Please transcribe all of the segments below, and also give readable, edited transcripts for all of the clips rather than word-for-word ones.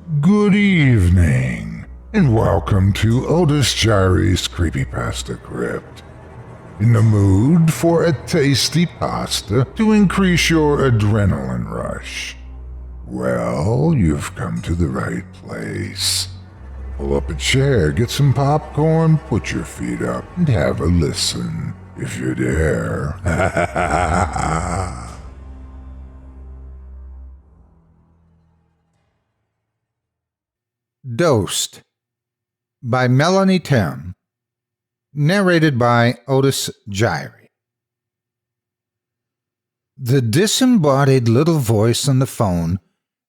Good evening, and welcome to Otis Jiry's Creepypasta Crypt. In the mood for a tasty pasta to increase your adrenaline rush? Well, you've come to the right place. Pull up a chair, get some popcorn, put your feet up, and have a listen, if you dare. Dhost by Melanie Tem, narrated by Otis Jiry. The disembodied little voice on the phone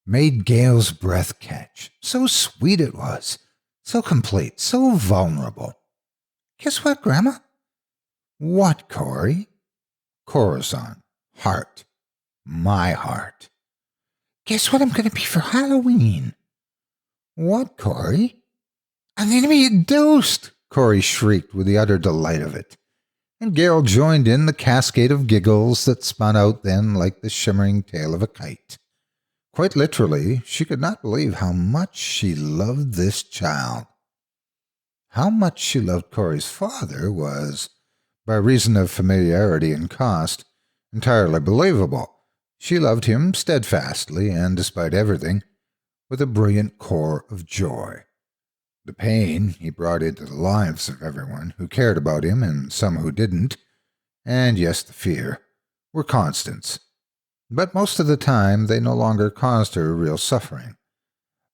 made Gail's breath catch. So sweet it was, so complete, so vulnerable. Guess what, Grandma? What, Corey? Corazon, heart, my heart. Guess what I'm going to be for Halloween? What, Corey? I'm going to be a Dhost, Corey shrieked with the utter delight of it. And Gail joined in the cascade of giggles that spun out then like the shimmering tail of a kite. Quite literally, she could not believe how much she loved this child. How much she loved Corey's father was, by reason of familiarity and cost, entirely believable. She loved him steadfastly and, despite everything, with a brilliant core of joy. The pain he brought into the lives of everyone who cared about him and some who didn't, and yes, the fear, were constants. But most of the time they no longer caused her real suffering.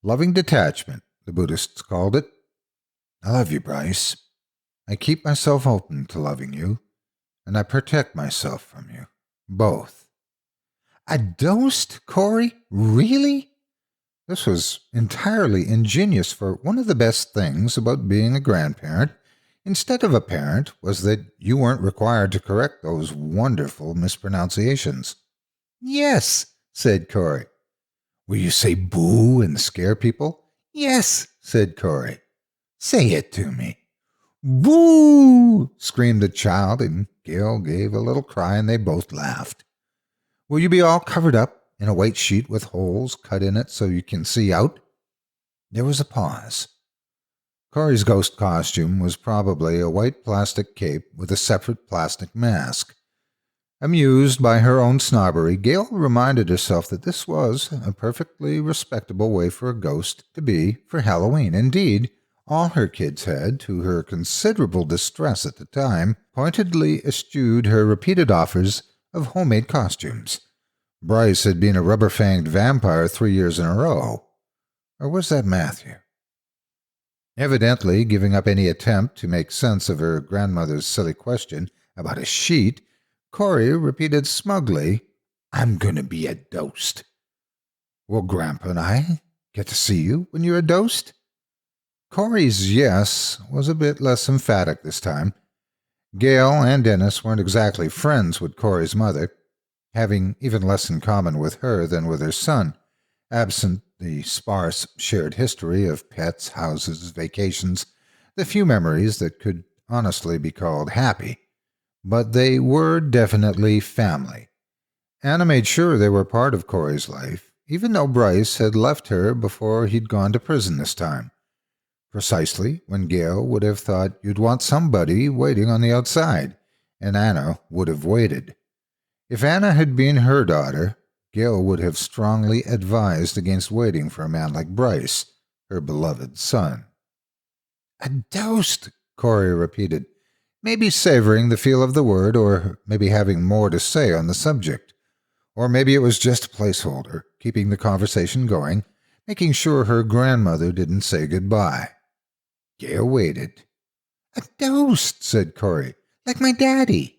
Loving detachment, the Buddhists called it. I love you, Bryce. I keep myself open to loving you, and I protect myself from you. Both. A Dhost, Corey? Really? This was entirely ingenious, for one of the best things about being a grandparent, instead of a parent, was that you weren't required to correct those wonderful mispronunciations. Yes, said Corey. Will you say boo and scare people? Yes, said Corey. Say it to me. Boo! Screamed the child, and Gail gave a little cry, and they both laughed. Will you be all covered up in a white sheet with holes cut in it so you can see out? There was a pause. Corey's ghost costume was probably a white plastic cape with a separate plastic mask. Amused by her own snobbery, Gail reminded herself that this was a perfectly respectable way for a ghost to be for Halloween. Indeed, all her kids had, to her considerable distress at the time, pointedly eschewed her repeated offers of homemade costumes. Bryce had been a rubber-fanged vampire 3 years in a row. Or was that Matthew? Evidently, giving up any attempt to make sense of her grandmother's silly question about a sheet, Corey repeated smugly, I'm going to be a Dhost. Will Grandpa and I get to see you when you're a Dhost? Corey's yes was a bit less emphatic this time. Gail and Dennis weren't exactly friends with Corey's mother, having even less in common with her than with her son, absent the sparse shared history of pets, houses, vacations, the few memories that could honestly be called happy. But they were definitely family. Anna made sure they were part of Corey's life, even though Bryce had left her before he'd gone to prison this time. Precisely when Gail would have thought you'd want somebody waiting on the outside, and Anna would have waited. If Anna had been her daughter, Gail would have strongly advised against waiting for a man like Bryce, her beloved son. A Dhost, Corey repeated, maybe savoring the feel of the word, or maybe having more to say on the subject. Or maybe it was just a placeholder, keeping the conversation going, making sure her grandmother didn't say goodbye. Gail waited. A Dhost, said Corey, like my daddy.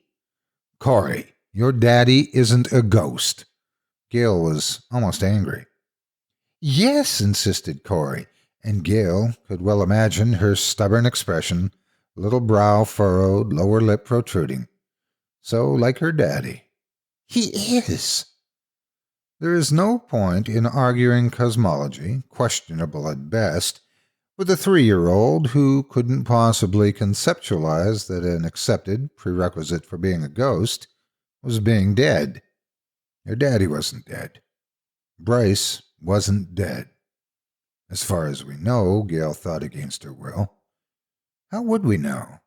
Corey, your daddy isn't a ghost. Gail was almost angry. Yes, insisted Corey, and Gail could well imagine her stubborn expression, little brow furrowed, lower lip protruding. So like her daddy. He is. There is no point in arguing cosmology, questionable at best, with a 3-year-old who couldn't possibly conceptualize that an accepted prerequisite for being a ghost was being dead. Her daddy wasn't dead. Bryce wasn't dead. As far as we know, Gail thought against her will. How would we know?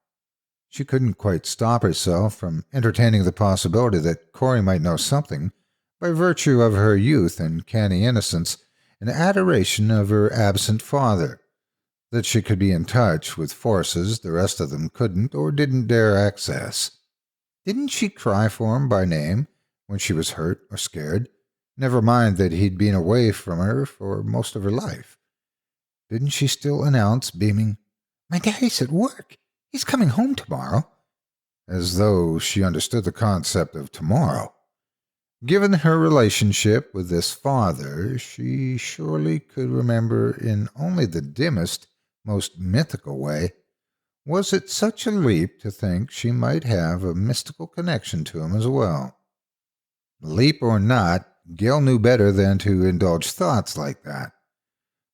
She couldn't quite stop herself from entertaining the possibility that Corey might know something by virtue of her youth and canny innocence and adoration of her absent father, that she could be in touch with forces the rest of them couldn't or didn't dare access. Didn't she cry for him by name when she was hurt or scared? Never mind that he'd been away from her for most of her life. Didn't she still announce, beaming, "My daddy's at work. He's coming home tomorrow," as though she understood the concept of tomorrow? Given her relationship with this father, she surely could remember in only the dimmest, most mythical way. Was it such a leap to think she might have a mystical connection to him as well? Leap or not, Gail knew better than to indulge thoughts like that.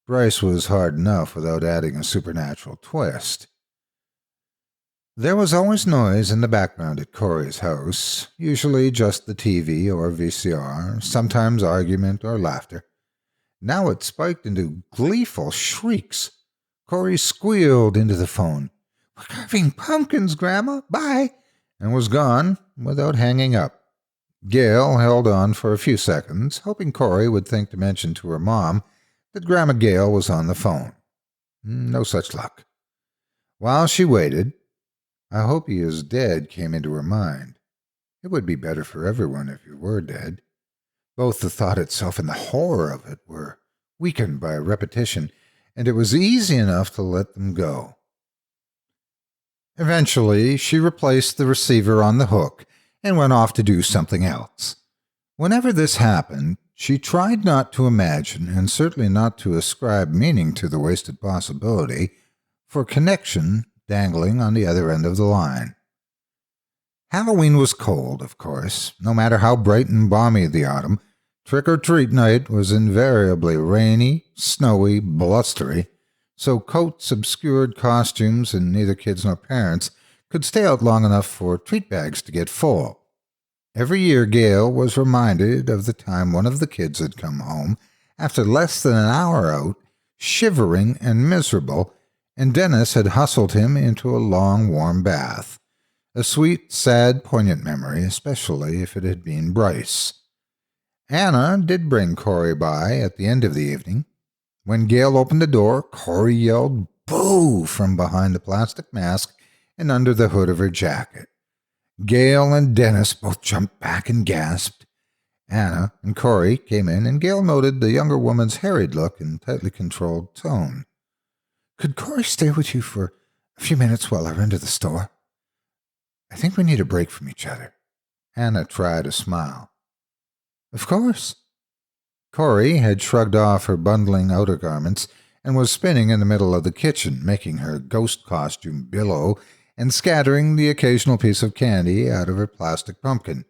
Bryce was hard enough without adding a supernatural twist. There was always noise in the background at Corey's house, usually just the TV or VCR, sometimes argument or laughter. Now it spiked into gleeful shrieks. Corey squealed into the phone, "We're carving pumpkins, Grandma, bye," and was gone without hanging up. Gail held on for a few seconds, hoping Corey would think to mention to her mom that Grandma Gail was on the phone. No such luck. While she waited, "I hope he is dead," came into her mind. It would be better for everyone if he were dead. Both the thought itself and the horror of it were weakened by repetition, and it was easy enough to let them go. Eventually, she replaced the receiver on the hook and went off to do something else. Whenever this happened, she tried not to imagine, and certainly not to ascribe meaning to the wasted possibility, for connection dangling on the other end of the line. Halloween was cold, of course. No matter how bright and balmy the autumn, trick-or-treat night was invariably rainy, snowy, blustery, so coats obscured costumes and neither kids nor parents could stay out long enough for treat bags to get full. Every year Gail was reminded of the time one of the kids had come home after less than an hour out, shivering and miserable, and Dennis had hustled him into a long, warm bath. A sweet, sad, poignant memory, especially if it had been Bryce. Anna did bring Corey by at the end of the evening. When Gail opened the door, Corey yelled "Boo!" from behind the plastic mask and under the hood of her jacket. Gail and Dennis both jumped back and gasped. Anna and Corey came in, and Gail noted the younger woman's harried look and tightly controlled tone. "Could Corey stay with you for a few minutes while I run to the store? I think we need a break from each other." Anna tried a smile. "Of course." Corey had shrugged off her bundling outer garments and was spinning in the middle of the kitchen, making her ghost costume billow and scattering the occasional piece of candy out of her plastic pumpkin.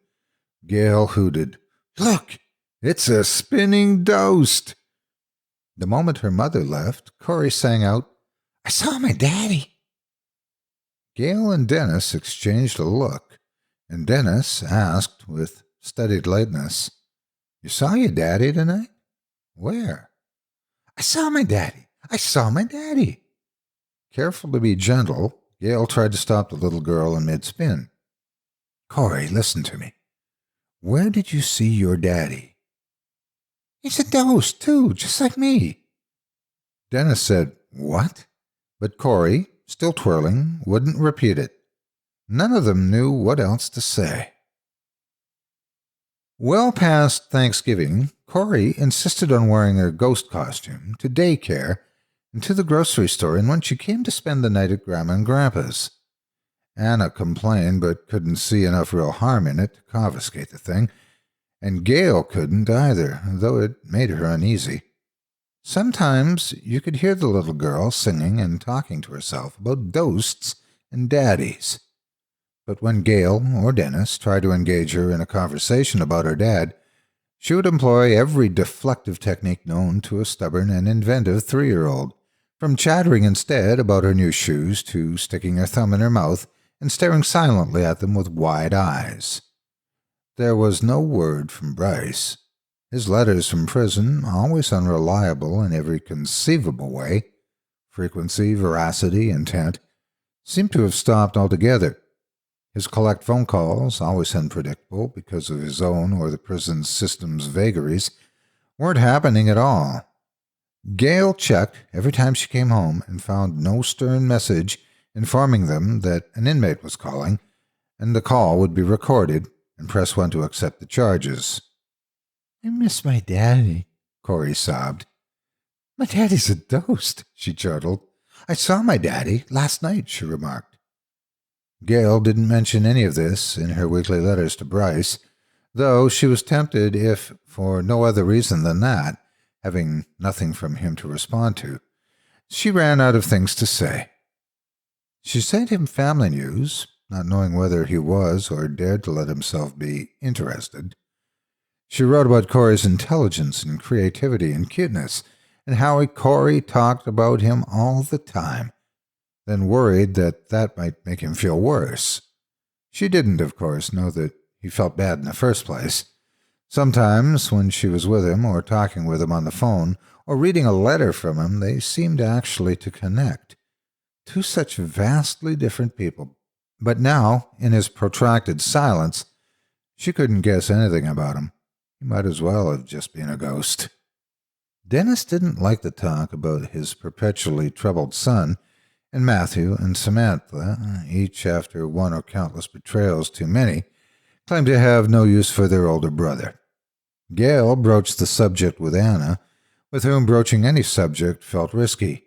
Gail hooted, "Look, it's a spinning Dhost." The moment her mother left, Corey sang out, "I saw my daddy." Gail and Dennis exchanged a look, and Dennis asked with studied lightness, "You saw your daddy tonight? Where?" "I saw my daddy. I saw my daddy." Careful to be gentle, Gail tried to stop the little girl in mid-spin. "Corey, listen to me. Where did you see your daddy?" "He's a Dhost, too, just like me." Dennis said, "What?" But Corey, still twirling, wouldn't repeat it. None of them knew what else to say. Well past Thanksgiving, Corey insisted on wearing her ghost costume to daycare and to the grocery store, and when she came to spend the night at Grandma and Grandpa's. Anna complained, but couldn't see enough real harm in it to confiscate the thing, and Gail couldn't either, though it made her uneasy. Sometimes you could hear the little girl singing and talking to herself about ghosts and daddies. But when Gail or Dennis tried to engage her in a conversation about her dad, she would employ every deflective technique known to a stubborn and inventive 3-year-old, from chattering instead about her new shoes to sticking her thumb in her mouth and staring silently at them with wide eyes. There was no word from Bryce. His letters from prison, always unreliable in every conceivable way, frequency, veracity, intent, seemed to have stopped altogether. His collect phone calls, always unpredictable because of his own or the prison system's vagaries, weren't happening at all. Gail checked every time she came home and found no stern message informing them that an inmate was calling, and the call would be recorded and press 1 to accept the charges. "I miss my daddy," Corey sobbed. "My daddy's a Dhost," she chortled. "I saw my daddy last night," she remarked. Gail didn't mention any of this in her weekly letters to Bryce, though she was tempted, if for no other reason than that, having nothing from him to respond to. She ran out of things to say. She sent him family news, not knowing whether he was or dared to let himself be interested. She wrote about Corey's intelligence and creativity and cuteness, and how Corey talked about him all the time, then worried that that might make him feel worse. She didn't, of course, know that he felt bad in the first place. Sometimes, when she was with him or talking with him on the phone or reading a letter from him, they seemed actually to connect. Two such vastly different people. But now, in his protracted silence, she couldn't guess anything about him. He might as well have just been a ghost. Dennis didn't like the talk about his perpetually troubled son, and Matthew and Samantha, each after one or countless betrayals too many, claimed to have no use for their older brother. Gail broached the subject with Anna, with whom broaching any subject felt risky.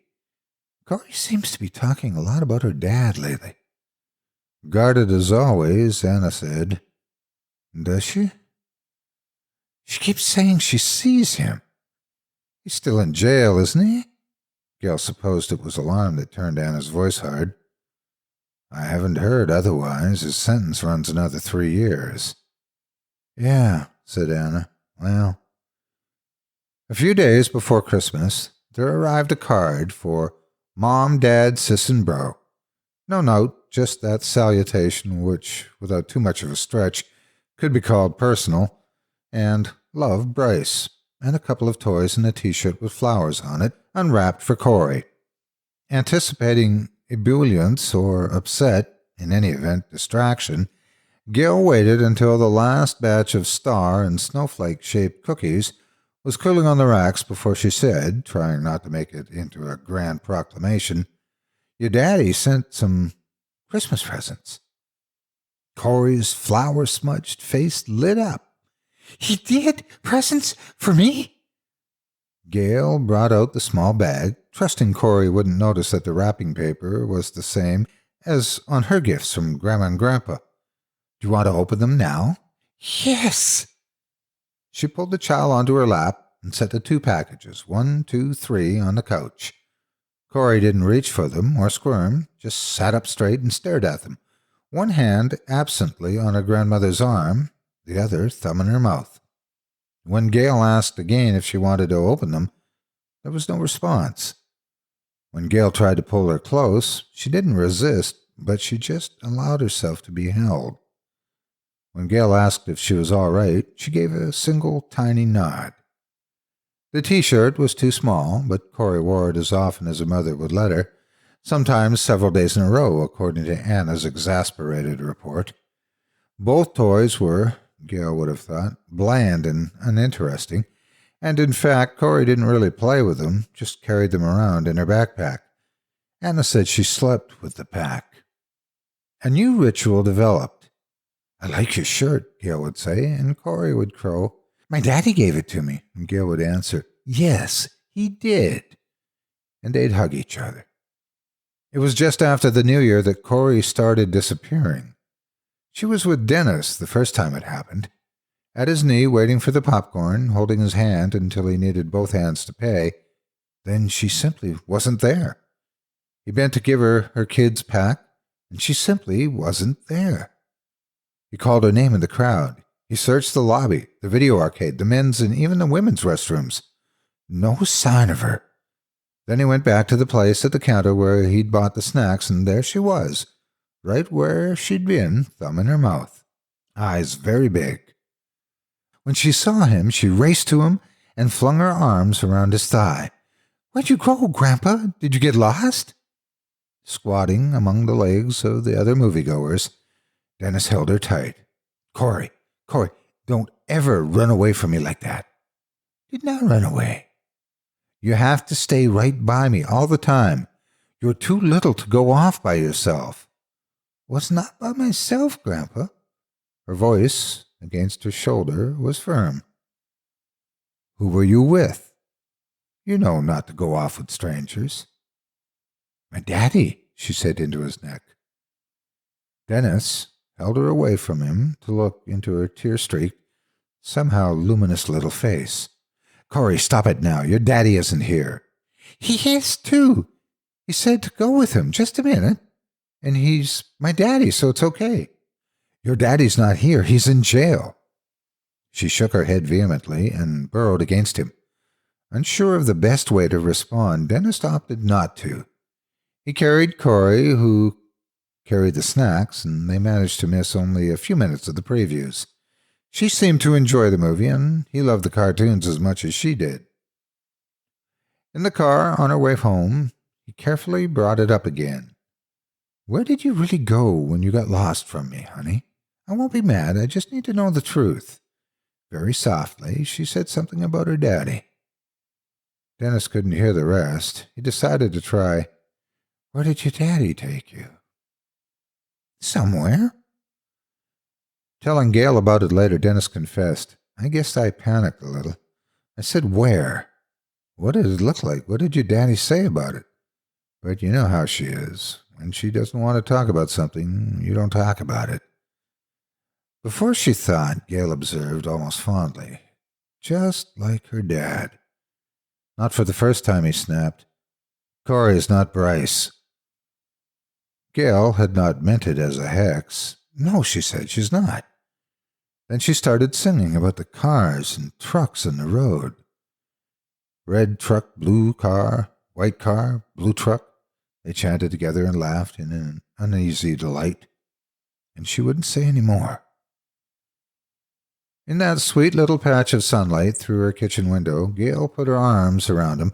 "Corey seems to be talking a lot about her dad lately." Guarded as always, Anna said, "Does she?" "She keeps saying she sees him." "He's still in jail, isn't he?" Gail supposed it was alarm that turned Anna's voice hard. "I haven't heard otherwise. His sentence runs another 3 years. "Yeah," said Anna. "Well." A few days before Christmas, there arrived a card for Mom, Dad, Sis, and Bro. No note, just that salutation, which, without too much of a stretch, could be called personal, and "Love, Bryce," and a couple of toys and a T-shirt with flowers on it, unwrapped for Corey. Anticipating ebullience or upset, in any event distraction, Gail waited until the last batch of star and snowflake-shaped cookies was cooling on the racks before she said, trying not to make it into a grand proclamation, "Your daddy sent some Christmas presents." Corey's flour-smudged face lit up. "He did? Presents for me?" Gail brought out the small bag, trusting Corey wouldn't notice that the wrapping paper was the same as on her gifts from Grandma and Grandpa. "Do you want to open them now?" "Yes." She pulled the child onto her lap and set the 2 packages, 1, 2, 3, on the couch. Corey didn't reach for them or squirm, just sat up straight and stared at them, one hand absently on her grandmother's arm, the other thumb in her mouth. When Gail asked again if she wanted to open them, there was no response. When Gail tried to pull her close, she didn't resist, but she just allowed herself to be held. When Gail asked if she was all right, she gave a single tiny nod. The T-shirt was too small, but Corey wore it as often as her mother would let her, sometimes several days in a row, according to Anna's exasperated report. Both toys were, Gail would have thought, bland and uninteresting, and in fact Corey didn't really play with them, just carried them around in her backpack. Anna said she slept with the pack. A new ritual developed. "I like your shirt," Gail would say, and Corey would crow, "My daddy gave it to me," and Gail would answer, "Yes, he did." And they'd hug each other. It was just after the New Year that Corey started disappearing. She was with Dennis the first time it happened, at his knee waiting for the popcorn, holding his hand until he needed both hands to pay. Then she simply wasn't there. He bent to give her her kid's pack, and she simply wasn't there. He called her name in the crowd. He searched the lobby, the video arcade, the men's and even the women's restrooms. No sign of her. Then he went back to the place at the counter where he'd bought the snacks, and there she was, right where she'd been, thumb in her mouth, eyes very big. When she saw him, she raced to him and flung her arms around his thigh. "Where'd you go, Grandpa? Did you get lost?" Squatting among the legs of the other moviegoers, Dennis held her tight. Corey, don't ever run away from me like that." "Did not run away. You have to stay right by me all the time. You're too little to go off by yourself." "Was not by myself, Grandpa." Her voice against her shoulder was firm. "Who were you with? You know not to go off with strangers." "My daddy," she said into his neck. Dennis held her away from him to look into her tear-streaked, somehow luminous little face. "Corey, stop it now. Your daddy isn't here." "He is, too. He said to go with him just a minute. And he's my daddy, so it's okay." "Your daddy's not here. He's in jail." She shook her head vehemently and burrowed against him. Unsure of the best way to respond, Dennis opted not to. He carried Corey, who carried the snacks, and they managed to miss only a few minutes of the previews. She seemed to enjoy the movie, and he loved the cartoons as much as she did. In the car, on her way home, he carefully brought it up again. "Where did you really go when you got lost from me, honey? I won't be mad. I just need to know the truth." Very softly, she said something about her daddy. Dennis couldn't hear the rest. He decided to try, "Where did your daddy take you?" "Somewhere." Telling Gail about it later, Dennis confessed, "I guess I panicked a little. I said, 'Where?' What did it look like? What did your daddy say about it?' But you know how she is. When she doesn't want to talk about something, you don't talk about it." Before she thought, Gail observed almost fondly, "Just like her dad." Not for the first time, he snapped, "Corey is not Bryce." Gail had not meant it as a hex. "No," she said, "she's not." Then she started singing about the cars and trucks on the road. "Red truck, blue car, white car, blue truck." They chanted together and laughed in an uneasy delight. And she wouldn't say any more. In that sweet little patch of sunlight through her kitchen window, Gail put her arms around him,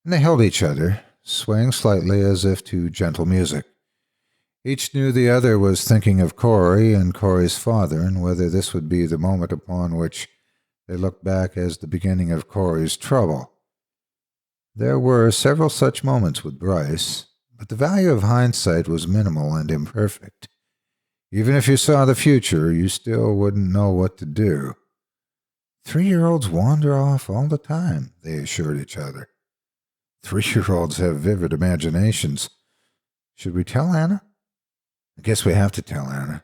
and they held each other, swaying slightly as if to gentle music. Each knew the other was thinking of Corey and Corey's father, and whether this would be the moment upon which they looked back as the beginning of Corey's trouble. There were several such moments with Bryce, but the value of hindsight was minimal and imperfect. Even if you saw the future, you still wouldn't know what to do. 3-year-olds wander off all the time, they assured each other. 3-year-olds have vivid imaginations. Should we tell Anna? I guess we have to tell Anna,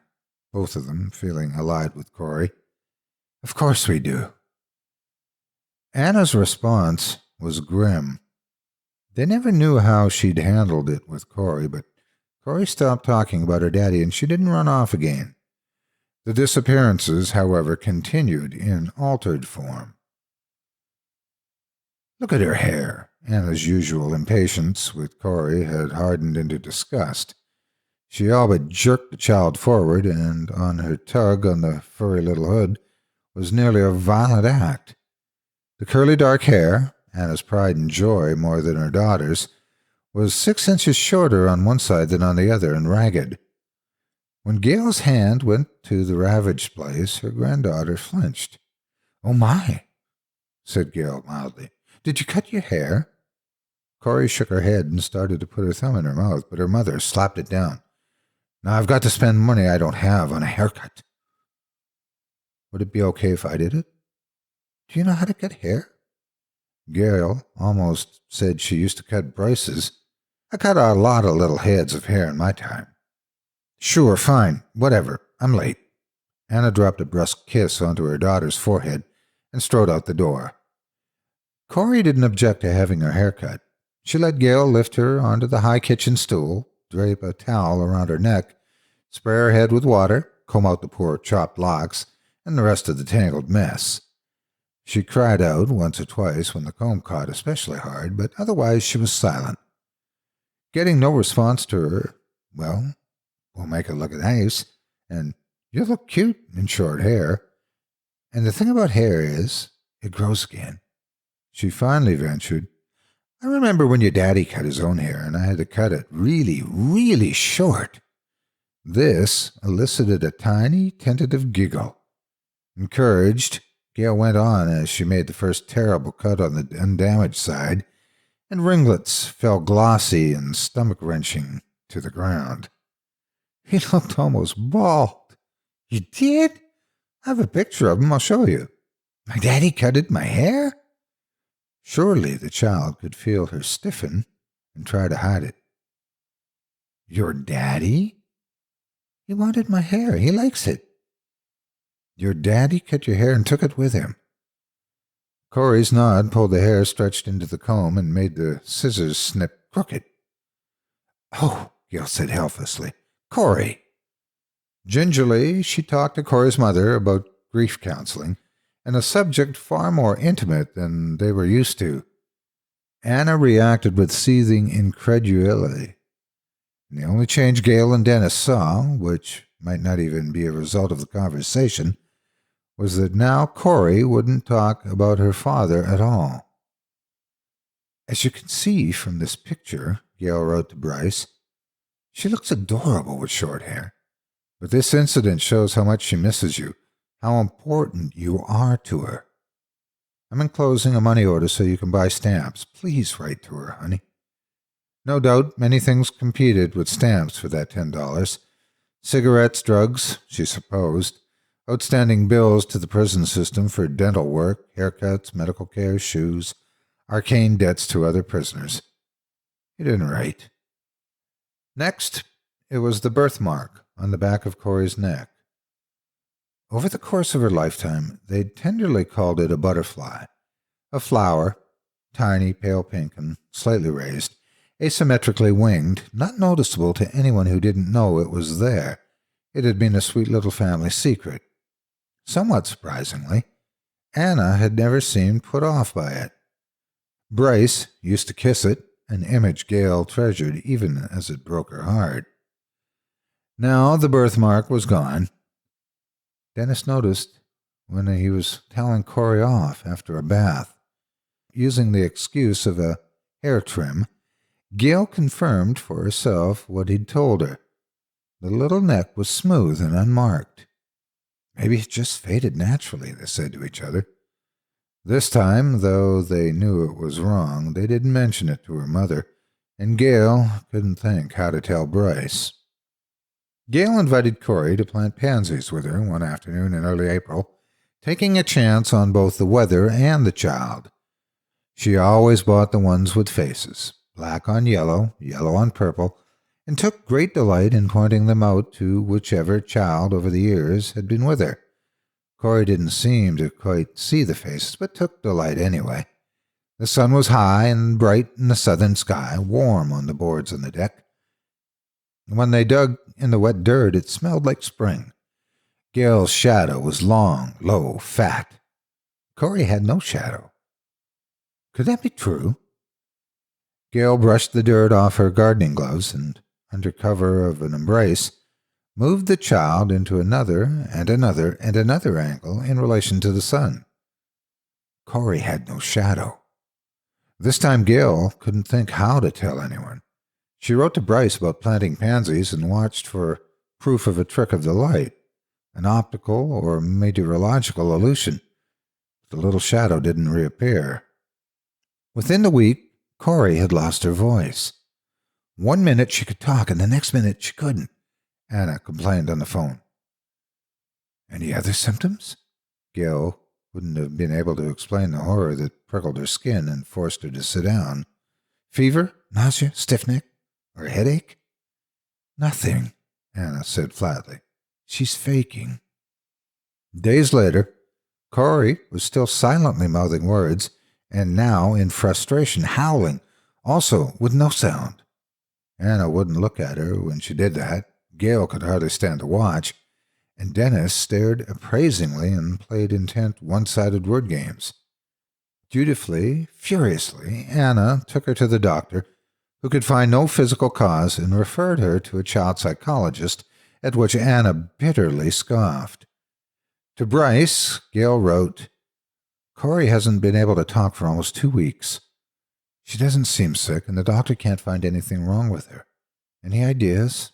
both of them feeling allied with Corey. Of course we do. Anna's response was grim. They never knew how she'd handled it with Corey, but Corey stopped talking about her daddy and she didn't run off again. The disappearances, however, continued in altered form. "Look at her hair." Anna's usual impatience with Corey had hardened into disgust. She all but jerked the child forward, and on her tug on the furry little hood was nearly a violent act. The curly dark hair, Anna's pride and joy more than her daughter's, was 6 inches shorter on one side than on the other, and ragged. When Gail's hand went to the ravaged place, her granddaughter flinched. "Oh, my," said Gail mildly. "Did you cut your hair?" Corey shook her head and started to put her thumb in her mouth, but her mother slapped it down. "Now I've got to spend money I don't have on a haircut." "Would it be okay if I did it?" "Do you know how to cut hair?" Gail almost said she used to cut Bryce's. "I cut a lot of little heads of hair in my time." "Sure, fine, whatever. I'm late." Anna dropped a brusque kiss onto her daughter's forehead and strode out the door. Corey didn't object to having her hair cut. She let Gail lift her onto the high kitchen stool, drape a towel around her neck, spray her head with water, comb out the poor chopped locks, and the rest of the tangled mess. She cried out once or twice when the comb caught especially hard, but otherwise she was silent. Getting no response to her, "Well, we'll make it look nice," and "You look cute in short hair," And the thing about hair is, it grows again. She finally ventured, I remember when your daddy cut his own hair, and I had to cut it really, really short. This elicited a tiny, tentative giggle. Encouraged, Gail went on as she made the first terrible cut on the undamaged side, and ringlets fell glossy and stomach-wrenching to the ground. He looked almost bald. You did? I have a picture of him. I'll show you. My daddy cutted my hair? Surely the child could feel her stiffen and try to hide it. Your daddy? He wanted my hair. He likes it. Your daddy cut your hair and took it with him. Corey's nod pulled the hair stretched into the comb and made the scissors snip crooked. Oh, Gail said helplessly. Corey. Gingerly, she talked to Corey's mother about grief counseling, and a subject far more intimate than they were used to. Anna reacted with seething incredulity. And the only change Gail and Dennis saw, which might not even be a result of the conversation, was that now Corey wouldn't talk about her father at all. As you can see from this picture, Gail wrote to Bryce, she looks adorable with short hair. But this incident shows how much she misses you, how important you are to her. I'm enclosing a money order so you can buy stamps. Please write to her, honey. No doubt many things competed with stamps for that $10. Cigarettes, drugs, she supposed, outstanding bills to the prison system for dental work, haircuts, medical care, shoes, arcane debts to other prisoners. He didn't write. Next, it was the birthmark on the back of Corey's neck. Over the course of her lifetime, they'd tenderly called it a butterfly, a flower, tiny, pale pink, and slightly raised, asymmetrically winged, not noticeable to anyone who didn't know it was there. It had been a sweet little family secret. Somewhat surprisingly, Anna had never seemed put off by it. Bryce used to kiss it, an image Gail treasured even as it broke her heart. Now the birthmark was gone. Dennis noticed when he was telling Corey off after a bath. Using the excuse of a hair trim, Gail confirmed for herself what he'd told her. The little neck was smooth and unmarked. Maybe it just faded naturally, they said to each other. This time, though they knew it was wrong, they didn't mention it to her mother, and Gail couldn't think how to tell Bryce. Gail invited Corey to plant pansies with her one afternoon in early April, taking a chance on both the weather and the child. She always bought the ones with faces, black on yellow, yellow on purple, and took great delight in pointing them out to whichever child over the years had been with her. Corey didn't seem to quite see the faces, but took delight anyway. The sun was high and bright in the southern sky, warm on the boards on the deck. When they dug in the wet dirt, it smelled like spring. Gail's shadow was long, low, fat. Corey had no shadow. Could that be true? Gail brushed the dirt off her gardening gloves and, under cover of an embrace, moved the child into another and another and another angle in relation to the sun. Corey had no shadow. This time Gail couldn't think how to tell anyone. She wrote to Bryce about planting pansies and watched for proof of a trick of the light, an optical or meteorological illusion. The little shadow didn't reappear. Within the week, Corey had lost her voice. 1 minute she could talk, and the next minute she couldn't. Anna complained on the phone. Any other symptoms? Gail wouldn't have been able to explain the horror that prickled her skin and forced her to sit down. Fever? Nausea? Stiff neck? Or a headache? Nothing, Anna said flatly. She's faking. Days later, Corey was still silently mouthing words, and now in frustration, howling, also with no sound. Anna wouldn't look at her when she did that. Gail could hardly stand to watch, and Dennis stared appraisingly and played intent one-sided word games. Dutifully, furiously, Anna took her to the doctor, who could find no physical cause and referred her to a child psychologist, at which Anna bitterly scoffed. To Bryce, Gail wrote, Corey hasn't been able to talk for almost 2 weeks. She doesn't seem sick, and the doctor can't find anything wrong with her. Any ideas?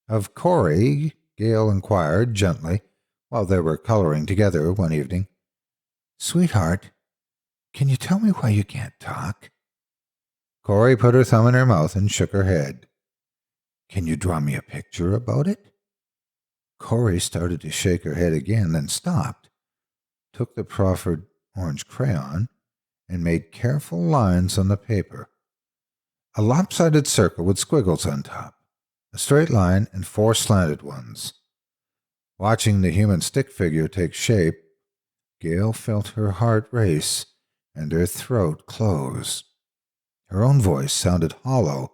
Of Corey, Gail inquired gently while they were coloring together one evening. Sweetheart, can you tell me why you can't talk? Corey put her thumb in her mouth and shook her head. Can you draw me a picture about it? Corey started to shake her head again, then stopped, took the proffered orange crayon, and made careful lines on the paper. A lopsided circle with squiggles on top, a straight line, and 4 slanted ones. Watching the human stick figure take shape, Gail felt her heart race and her throat close. Her own voice sounded hollow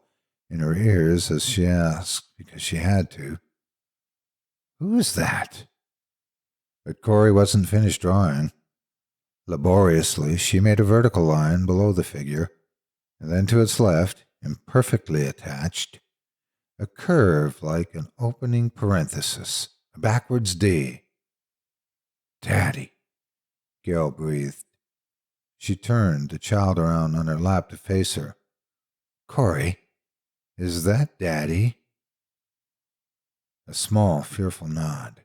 in her ears as she asked, because she had to, Who is that? But Corey wasn't finished drawing. Laboriously, she made a vertical line below the figure, and then to its left, imperfectly attached, a curve like an opening parenthesis, a backwards D. Daddy, Gail breathed. She turned the child around on her lap to face her. Corey, is that Daddy? A small, fearful nod.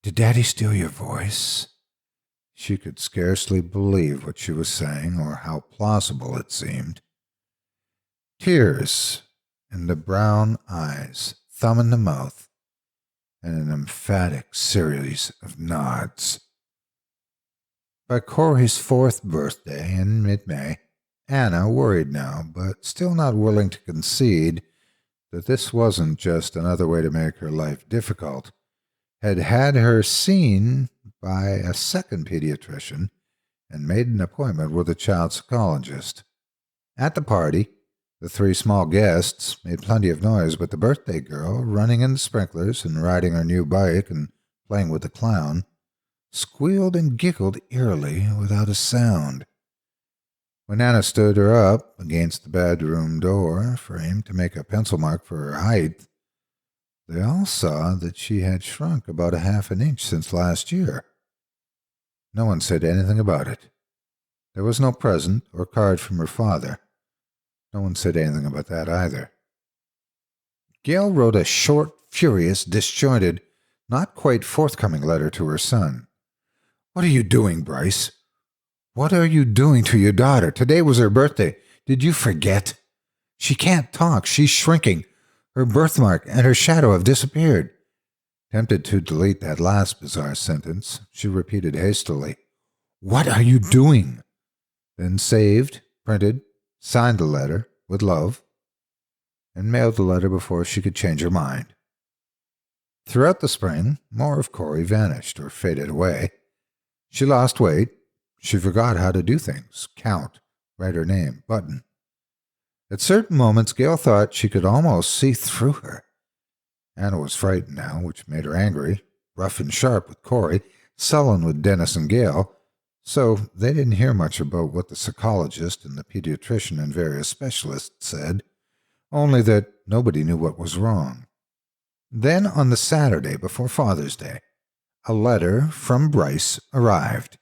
Did Daddy steal your voice? She could scarcely believe what she was saying or how plausible it seemed. Tears in the brown eyes, thumb in the mouth, and an emphatic series of nods. By Corey's 4th birthday in mid-May, Anna, worried now, but still not willing to concede that this wasn't just another way to make her life difficult, had had her seen by a second pediatrician and made an appointment with a child psychologist. At the party, the 3 small guests made plenty of noise, but the birthday girl, running in the sprinklers and riding her new bike and playing with the clown, squealed and giggled eerily without a sound. When Anna stood her up against the bedroom door frame to make a pencil mark for her height, they all saw that she had shrunk about 1/2 inch since last year. No one said anything about it. There was no present or card from her father. No one said anything about that either. Gail wrote a short, furious, disjointed, not quite forthcoming letter to her son. What are you doing, Bryce? What are you doing to your daughter? Today was her birthday. Did you forget? She can't talk. She's shrinking. Her birthmark and her shadow have disappeared. Tempted to delete that last bizarre sentence, she repeated hastily, What are you doing? Then saved, printed, signed the letter, with love, and mailed the letter before she could change her mind. Throughout the spring, more of Corey vanished or faded away. She lost weight. She forgot how to do things, count, write her name, button. At certain moments, Gail thought she could almost see through her. Anna was frightened now, which made her angry, rough and sharp with Corey, sullen with Dennis and Gail, so they didn't hear much about what the psychologist and the pediatrician and various specialists said, only that nobody knew what was wrong. Then, on the Saturday before Father's Day, a letter from Bryce arrived.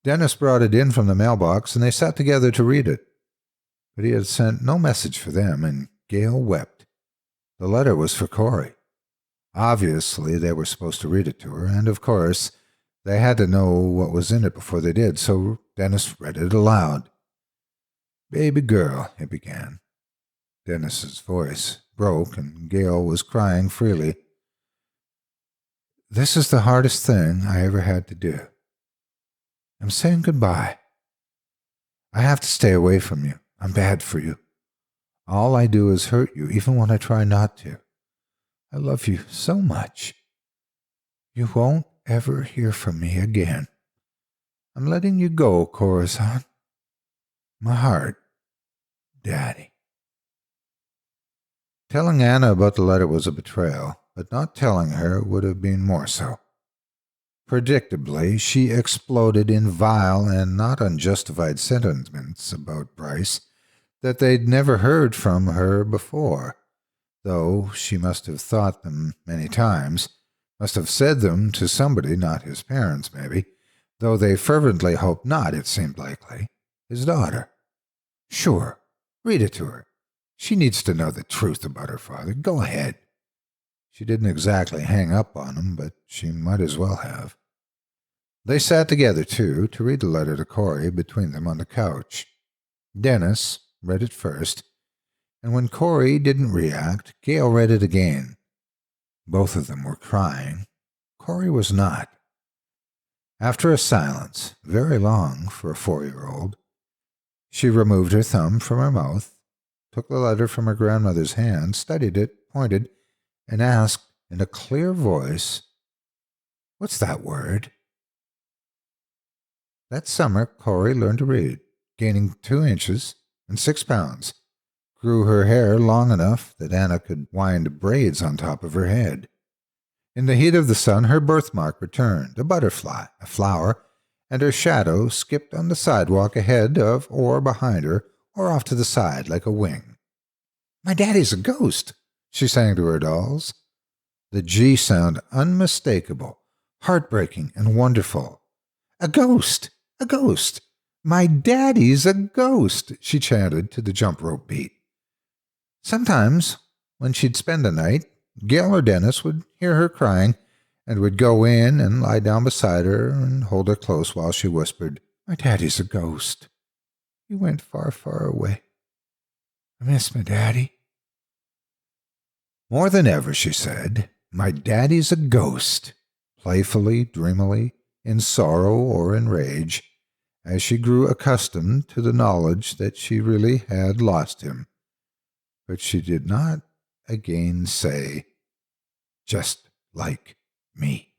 Dennis brought it in from the mailbox, and they sat together to read it. But he had sent no message for them, and Gail wept. The letter was for Corey. Obviously, they were supposed to read it to her, and of course, they had to know what was in it before they did, so Dennis read it aloud. Baby girl, it began. Dennis's voice broke, and Gail was crying freely. This is the hardest thing I ever had to do. I'm saying goodbye. I have to stay away from you. I'm bad for you. All I do is hurt you, even when I try not to. I love you so much. You won't ever hear from me again. I'm letting you go, Corazon. My heart, Daddy. Telling Anna about the letter was a betrayal, but not telling her would have been more so. Predictably, she exploded in vile and not unjustified sentiments about Bryce that they'd never heard from her before, though she must have thought them many times, Must have said them to somebody, not his parents, maybe, though they fervently hoped not, it seemed likely. His daughter. Sure, read it to her. She needs to know the truth about her father. Go ahead. She didn't exactly hang up on him, but she might as well have. They sat together, too, to read the letter to Corey between them on the couch. Dennis read it first, and when Corey didn't react, Gail read it again. Both of them were crying. Corey was not. After a silence, very long for a 4-year-old, she removed her thumb from her mouth, took the letter from her grandmother's hand, studied it, pointed, and asked in a clear voice, "What's that word?" That summer, Corey learned to read, gaining 2 inches and 6 pounds, grew her hair long enough that Anna could wind braids on top of her head. In the heat of the sun, her birthmark returned, a butterfly, a flower, and her shadow skipped on the sidewalk ahead of or behind her or off to the side like a wing. "My daddy's a ghost," she sang to her dolls. The G sound unmistakable, heartbreaking, and wonderful. "A ghost! A ghost! My daddy's a ghost!" she chanted to the jump rope beat. Sometimes, when she'd spend the night, Gail or Dennis would hear her crying and would go in and lie down beside her and hold her close while she whispered, "My daddy's a ghost. He went far, far away. I miss my daddy." More than ever, she said, "My daddy's a ghost," playfully, dreamily, in sorrow or in rage, as she grew accustomed to the knowledge that she really had lost him. But she did not again say, "Just like me."